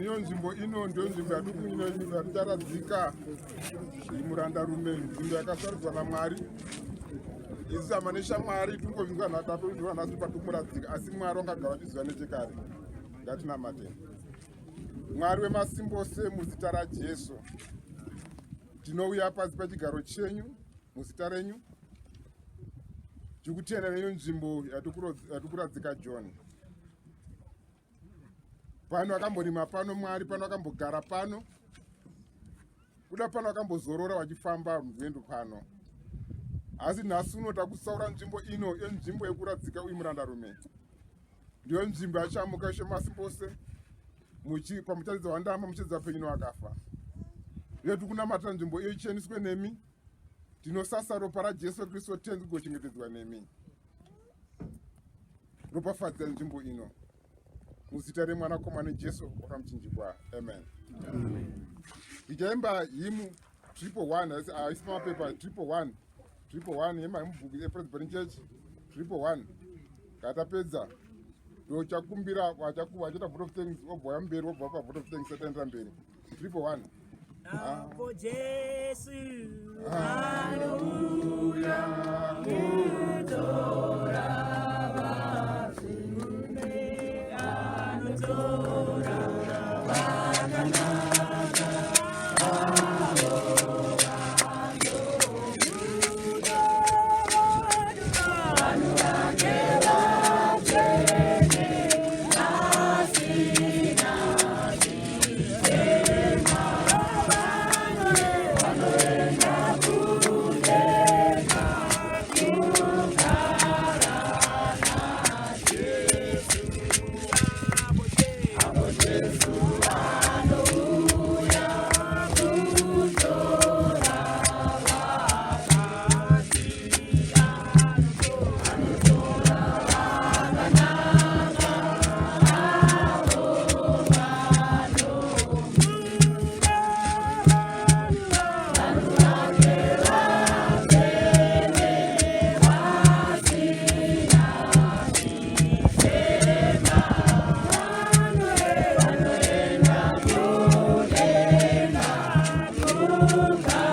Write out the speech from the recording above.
Iyo nzvimbo ino ndio nzvimbo yadukuinoiva titaradzika murandarume, nzvimbo yakasarudzwa naMwari. Isu hamane shamwari tungovingwa natatoiwa nasu patumuradzika, asi Mwari wangagara chiziva nechekare. Ngatinamate Mwari wemasimba ose muzita raJesu. Tinouya pasi pachigaro chenyu muzita renyu tikutenda neyo nzvimbo yatikuradzika John. Pano akamborima pano Mwari, pano akambogara pano, kuda pano akambozorora wachifamba rwendo pano. Asi nhasi uno takusaura nzvimbo ino nzvimbo yekuradzika uyu murandarume. Ndiyo nzvimbo yachamuka shemasimba ose pamutaridza wandama muchedza penyu wakafa. Iyo tikunamata nzvimbo iyo icheneswe nemi. Tinosasa ropa raJesu Kristu tenzi kugochengetedzwa nemi. Ropafadza nzvimbo ino muzita remwanakomana Jesu wakamuchinjikwa. Amen. Tichaimba hymn 111, haisi mapepa 111 yemabhuku ePresbyterian Church 111. Katapedza ndochakumbira wachita vote of thanks, wobva wamberi wobva pa vote of thanks ataendera mberi. 111. Hapo Jesu, haleluya, kutora basime, anotora bakanaka. Kuda